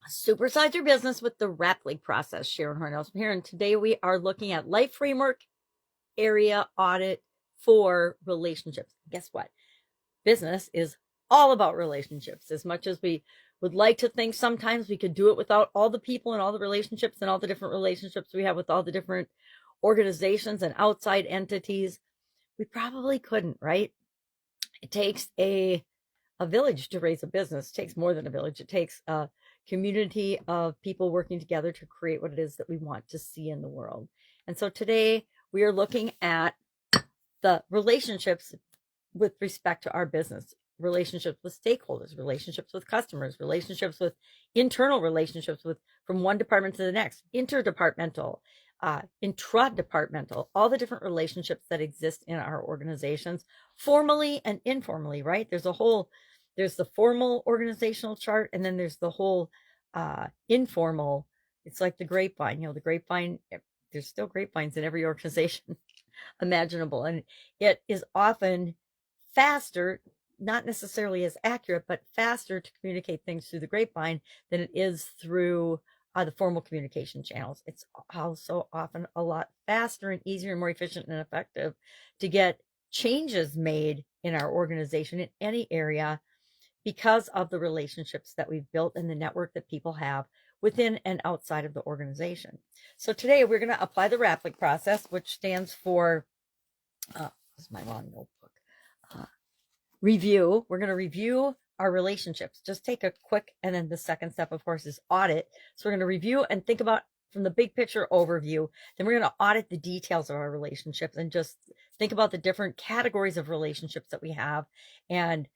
Supersize your business with the RAPLIG process. Sharon Horne-Ellstrom here, and today we are looking at life framework area audit for relationships. Guess what? Business is all about relationships. As much as we would like to think sometimes we could do it without all the people and all the relationships and all the different relationships we have with all the different organizations and outside entities, we probably couldn't, right? It takes a village to raise a business. It takes more than a village. It takes a community of people working together to create what it is that we want to see in the world. And so today we are looking at the relationships with respect to our business, relationships with stakeholders, relationships with customers, relationships with internal relationships with from one department to the next, interdepartmental, intra-departmental, all the different relationships that exist in our organizations, formally and informally, right? There's the formal organizational chart, and then there's the whole informal. It's like the grapevine, the grapevine, there's still grapevines in every organization imaginable. And it is often faster, not necessarily as accurate, but faster to communicate things through the grapevine than it is through the formal communication channels. It's also often a lot faster and easier and more efficient and effective to get changes made in our organization in any area because of the relationships that we've built and the network that people have within and outside of the organization. So today we're going to apply the RAPLIG process, which stands for, this is my long notebook, review. We're going to review our relationships. Just take a quick, and then the second step, of course, is audit. So we're going to review and think about from the big picture overview. Then we're going to audit the details of our relationships and just think about the different categories of relationships that we have and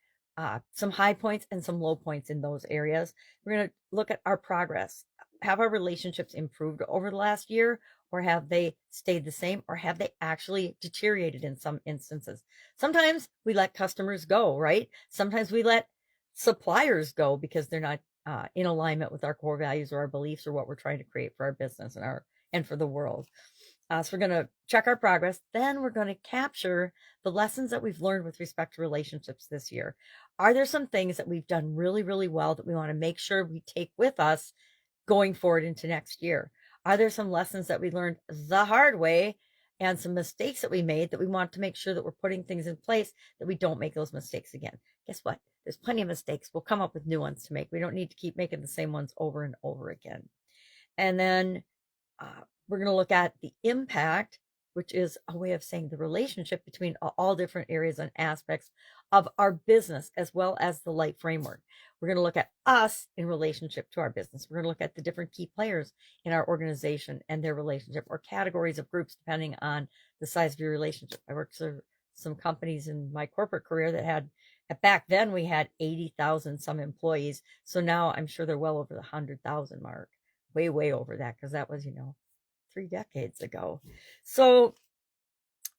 some high points and some low points in those areas. We're going to look at our progress. Have our relationships improved over the last year, or have they stayed the same, or have they actually deteriorated in some instances? Sometimes we let customers go, right? Sometimes we let suppliers go because they're not in alignment with our core values or our beliefs or what we're trying to create for our business and for the world. So we're going to check our progress. Then we're going to capture the lessons that we've learned with respect to relationships this year. Are there some things that we've done really, really well that we want to make sure we take with us going forward into next year? Are there some lessons that we learned the hard way and some mistakes that we made that we want to make sure that we're putting things in place that we don't make those mistakes again? Guess what? There's plenty of mistakes. We'll come up with new ones to make. We don't need to keep making the same ones over and over again. And then we're going to look at the impact, which is a way of saying the relationship between all different areas and aspects of our business, as well as the light framework. We're going to look at us in relationship to our business. We're going to look at the different key players in our organization and their relationship, or categories of groups, depending on the size of your relationship. I worked for some companies in my corporate career that had, back then we had 80,000 some employees. So now I'm sure they're well over the 100,000 mark, way, way over that, because that was, 3 decades ago. So,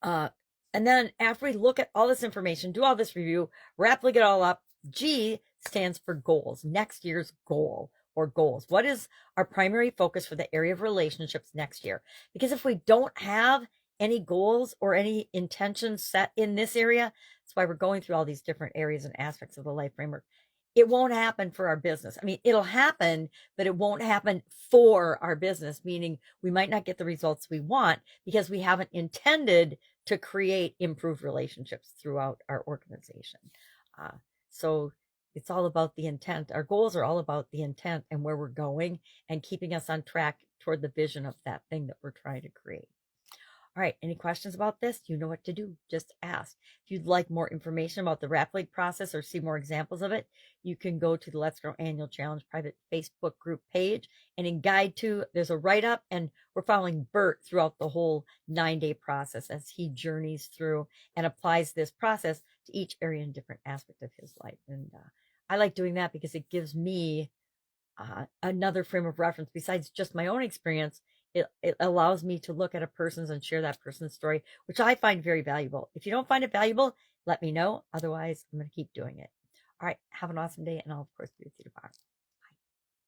and then after we look at all this information, do all this review, RAPLIG it all up, G stands for goals, next year's goal or goals. What is our primary focus for the area of relationships next year? Because if we don't have any goals or any intentions set in this area, that's why we're going through all these different areas and aspects of the life framework. It won't happen for our business. I mean, it'll happen, but it won't happen for our business, meaning we might not get the results we want because we haven't intended to create improved relationships throughout our organization. So it's all about the intent. Our goals are all about the intent and where we're going and keeping us on track toward the vision of that thing that we're trying to create. All right, any questions about this? You know what to do. Just ask. If you'd like more information about the RAPLIG process or see more examples of it, you can go to the Let's Grow Annual Challenge private Facebook group page. And in Guide 2, there's a write-up, and we're following Bert throughout the whole 9-day process as he journeys through and applies this process to each area and different aspect of his life. And I like doing that because it gives me another frame of reference besides just my own experience. It allows me to look at a person's and share that person's story, which I find very valuable. If you don't find it valuable, let me know. Otherwise, I'm going to keep doing it. All right. Have an awesome day, and I'll, of course, be with you tomorrow.